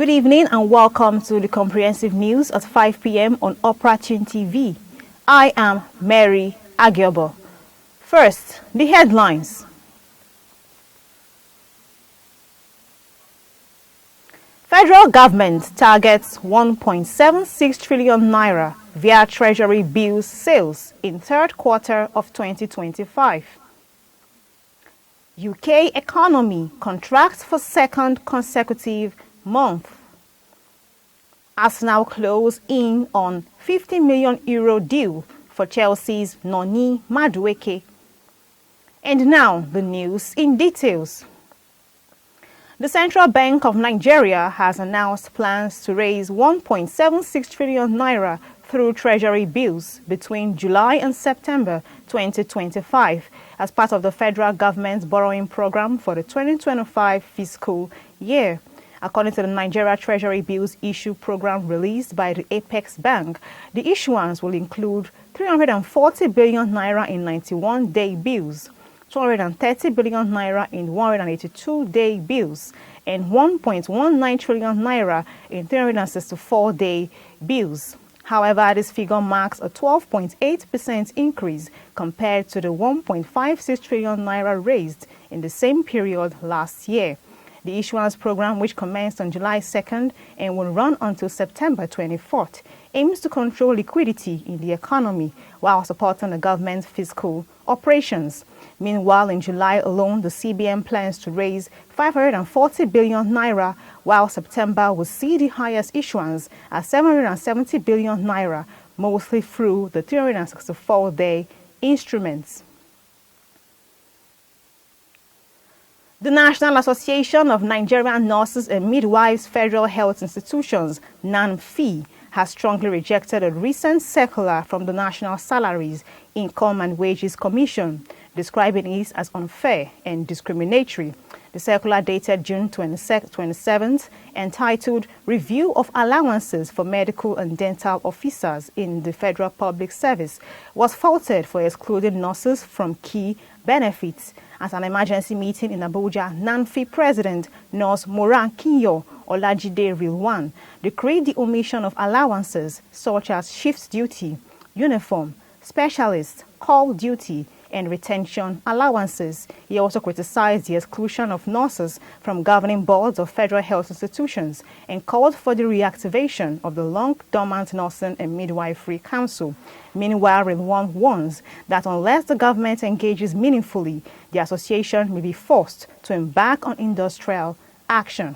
Good evening and welcome to the comprehensive news at 5 p.m. on Opportune TV. I am Mary Agiobo. First, the headlines. Federal government targets 1.76 trillion naira via treasury bills sales in third quarter of 2025. UK economy contracts for second consecutive month. Arsenal close in on €50 million deal for Chelsea's Noni Madueke. And now the news in details. The Central Bank of Nigeria has announced plans to raise 1.76 trillion naira through treasury bills between July and September 2025 as part of the federal government's borrowing program for the 2025 fiscal year. According to the Nigeria Treasury Bills Issue Program released by the Apex Bank, the issuance will include 340 billion naira in 91-day bills, 230 billion naira in 182-day bills, and 1.19 trillion naira in 364-day bills. However, this figure marks a 12.8% increase compared to the 1.56 trillion naira raised in the same period last year. The issuance program, which commenced on July 2nd and will run until September 24th, aims to control liquidity in the economy while supporting the government's fiscal operations. Meanwhile, in July alone, the CBN plans to raise 540 billion naira, while September will see the highest issuance at 770 billion naira, mostly through the 364-day instruments. The National Association of Nigerian Nurses and Midwives Federal Health Institutions, NANFI, has strongly rejected a recent circular from the National Salaries, Income and Wages Commission, describing it as unfair and discriminatory. The circular dated June 27th, entitled Review of Allowances for Medical and Dental Officers in the Federal Public Service, was faulted for excluding nurses from key benefits. At an emergency meeting in Abuja, NANFI President Nurse Moran Kinyo Olajide Rilwan decreed the omission of allowances such as shift duty, uniform, specialist, call duty, and retention allowances. He also criticized the exclusion of nurses from governing boards of federal health institutions and called for the reactivation of the long-dormant Nursing and Midwifery Council. Meanwhile, Rilwan warns that unless the government engages meaningfully, the association may be forced to embark on industrial action.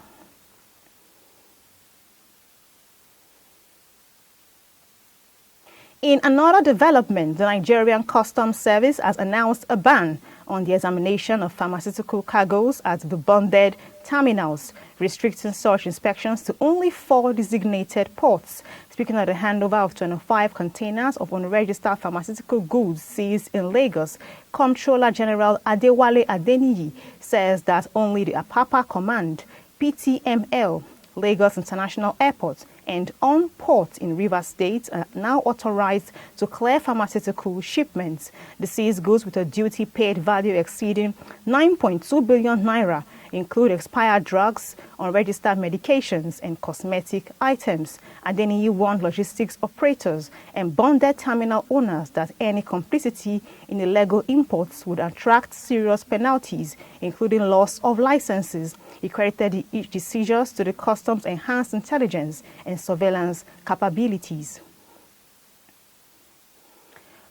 In another development, the Nigerian Customs Service has announced a ban on the examination of pharmaceutical cargoes at the bonded terminals, restricting such inspections to only 4 designated ports. Speaking at the handover of 25 containers of unregistered pharmaceutical goods seized in Lagos, Comptroller General Adewale Adeniyi says that only the Apapa Command, PTML, Lagos International Airport, and on port in Rivers State are now authorized to clear pharmaceutical shipments. The seized goods with a duty paid value exceeding 9.2 billion naira include expired drugs, unregistered medications, and cosmetic items. Adeniyi warned logistics operators and bonded terminal owners that any complicity in illegal imports would attract serious penalties, including loss of licenses. He credited the seizures to the customs' enhanced intelligence and surveillance capabilities.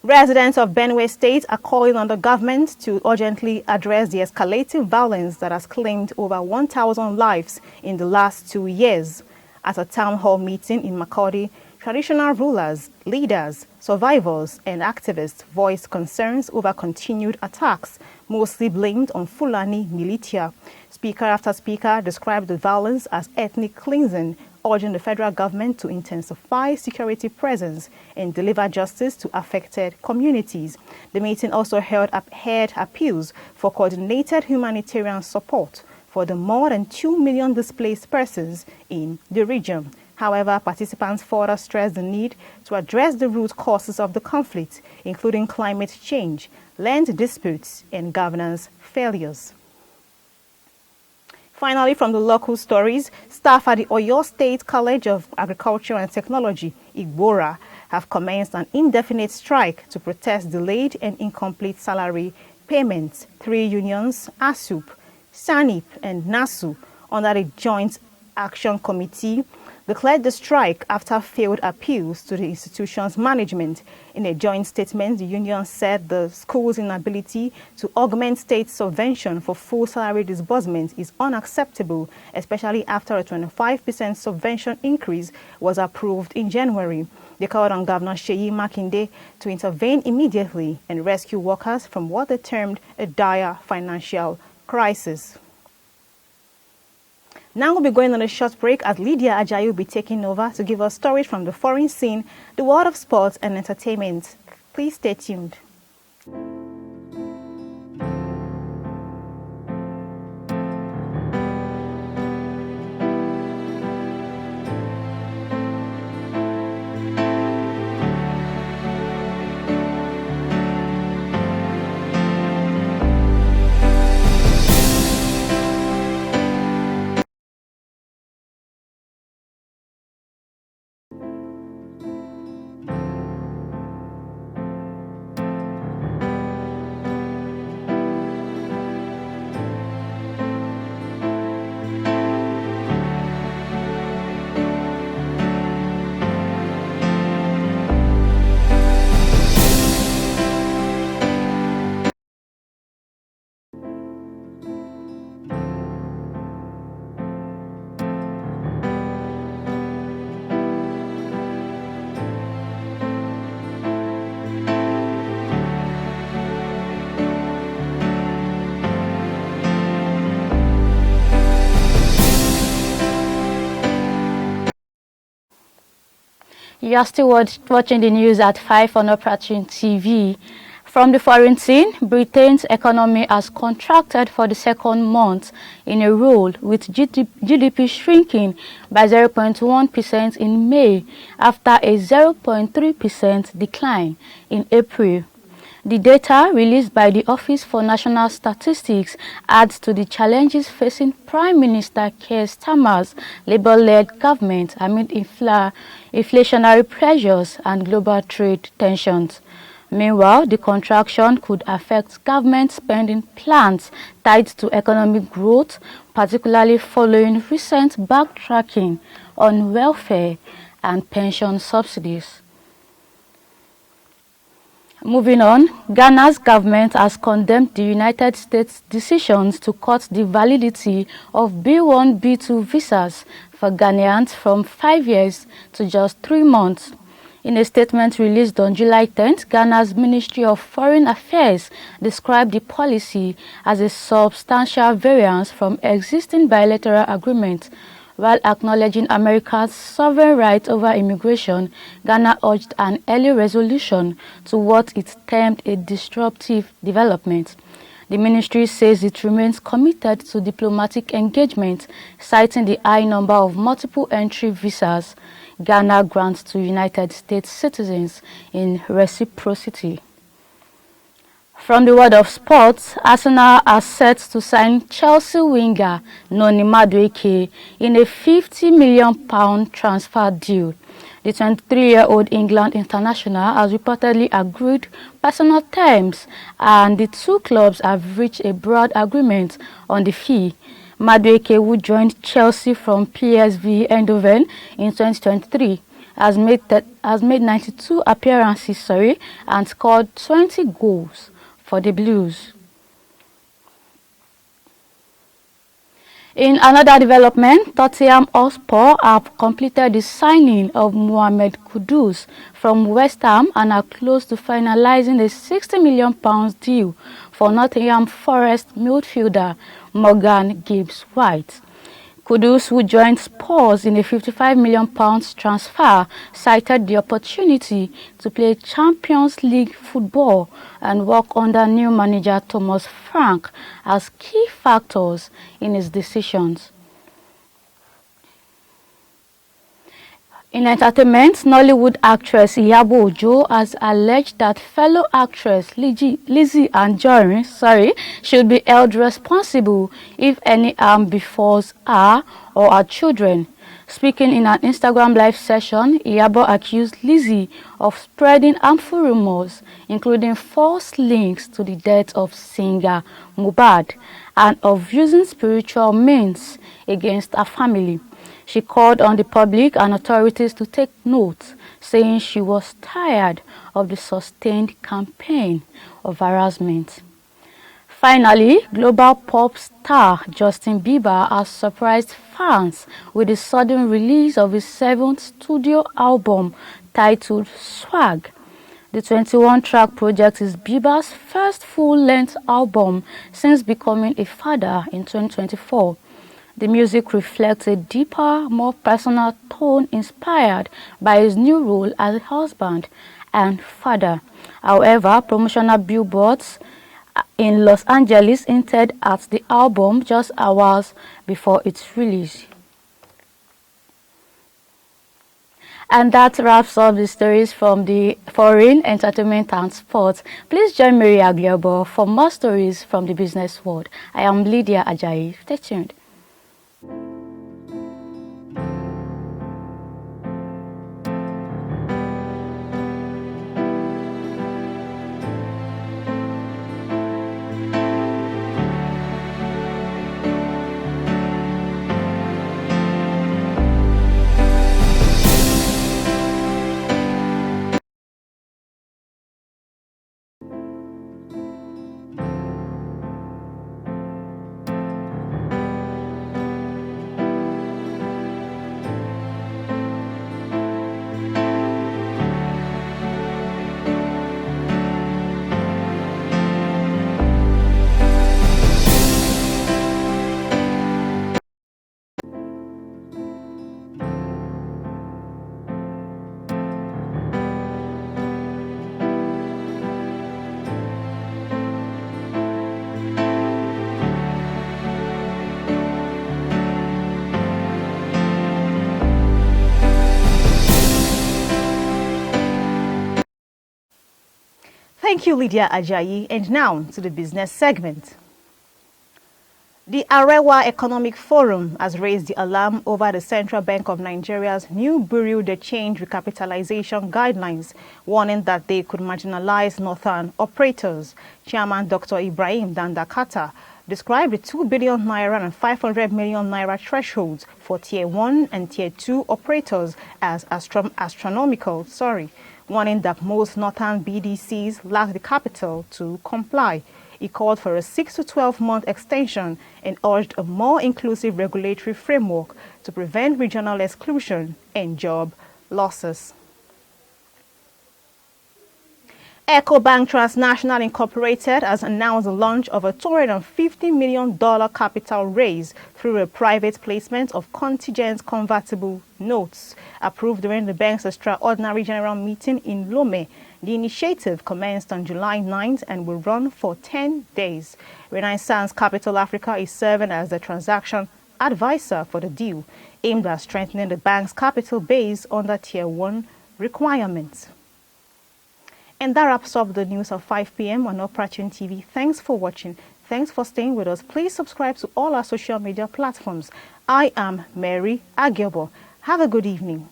Residents of Benue State are calling on the government to urgently address the escalating violence that has claimed over 1,000 lives in the last 2 years. At a town hall meeting in Makurdi, traditional rulers, leaders, survivors, and activists voiced concerns over continued attacks, mostly blamed on Fulani militia. Speaker after speaker described the violence as ethnic cleansing, urging the federal government to intensify security presence and deliver justice to affected communities. The meeting also heard appeals for coordinated humanitarian support for the more than 2 million displaced persons in the region. However, participants further stressed the need to address the root causes of the conflict, including climate change, land disputes, and governance failures. Finally, from the local stories, staff at the Oyo State College of Agriculture and Technology, Igbora, have commenced an indefinite strike to protest delayed and incomplete salary payments. 3 unions, ASUP, SANIP, and NASU, under the Joint Action Committee, declared the strike after failed appeals to the institution's management. In a joint statement, the union said the school's inability to augment state subvention for full salary disbursement is unacceptable, especially after a 25% subvention increase was approved in January. They called on Governor Seyi Makinde to intervene immediately and rescue workers from what they termed a dire financial crisis. Now we'll be going on a short break as Lydia Ajayi will be taking over to give us stories from the foreign scene, the world of sports and entertainment. Please stay tuned. You are still watching the news at 5 on Opportune TV. From the foreign scene, Britain's economy has contracted for the second month in a row, with GDP shrinking by 0.1% in May after a 0.3% decline in April. The data released by the Office for National Statistics adds to the challenges facing Prime Minister Keir Starmer's Labour-led government amid inflationary pressures and global trade tensions. Meanwhile, the contraction could affect government spending plans tied to economic growth, particularly following recent backtracking on welfare and pension subsidies. Moving on, Ghana's government has condemned the United States' decisions to cut the validity of B1, B2 visas for Ghanaians from 5 years to just 3 months. In a statement released on July 10th, Ghana's Ministry of Foreign Affairs described the policy as a substantial variance from existing bilateral agreements. While acknowledging America's sovereign right over immigration, Ghana urged an early resolution to what it termed a disruptive development. The ministry says it remains committed to diplomatic engagement, citing the high number of multiple entry visas Ghana grants to United States citizens in reciprocity. From the world of sports, Arsenal are set to sign Chelsea winger Noni Madueke in a £50 million transfer deal. The 23-year-old England international has reportedly agreed personal terms, and the two clubs have reached a broad agreement on the fee. Madueke, who joined Chelsea from PSV Eindhoven in 2023, has made 92 appearances and scored 20 goals for the Blues. In another development, Tottenham Hotspur have completed the signing of Mohamed Kudus from West Ham and are close to finalizing a £60 million deal for Nottingham Forest midfielder Morgan Gibbs-White. Kudus, who joined Spurs in a £55 million transfer, cited the opportunity to play Champions League football and work under new manager Thomas Frank as key factors in his decisions. In entertainment, Nollywood actress Iyabo Ojo has alleged that fellow actress Lizzie Anjorin, should be held responsible if any harm befalls her or her children. Speaking in an Instagram live session, Iyabo accused Lizzie of spreading harmful rumors, including false links to the death of singer Mohbad, and of using spiritual means against her family. She called on the public and authorities to take note, saying she was tired of the sustained campaign of harassment. Finally, global pop star Justin Bieber has surprised fans with the sudden release of his 7th studio album titled Swag. The 21-track project is Bieber's first full-length album since becoming a father in 2024. The music reflects a deeper, more personal tone inspired by his new role as a husband and father. However, promotional billboards in Los Angeles hinted at the album just hours before its release. And that wraps up the stories from the foreign, entertainment and sports. Please join Mary Agliobo for more stories from the business world. I am Lydia Ajayi. Stay tuned. Thank you, Lydia Ajayi. And now to the business segment. The Arewa Economic Forum has raised the alarm over the Central Bank of Nigeria's new Bureau de Change recapitalization guidelines, warning that they could marginalize northern operators. Chairman Dr. Ibrahim Dandakata described the 2 billion naira and 500 million naira thresholds for Tier 1 and Tier 2 operators as astronomical, warning that most northern BDCs lack the capital to comply. He called for a 6 to 12-month extension and urged a more inclusive regulatory framework to prevent regional exclusion and job losses. Ecobank Transnational Incorporated has announced the launch of a $250 million capital raise through a private placement of contingent convertible notes. Approved during the bank's extraordinary general meeting in Lome, the initiative commenced on July 9th and will run for 10 days. Renaissance Capital Africa is serving as the transaction advisor for the deal, aimed at strengthening the bank's capital base under Tier 1 requirements. And that wraps up the news of 5 p.m. on Opportune TV. Thanks for watching. Thanks for staying with us. Please subscribe to all our social media platforms. I am Mary Agiobo. Have a good evening.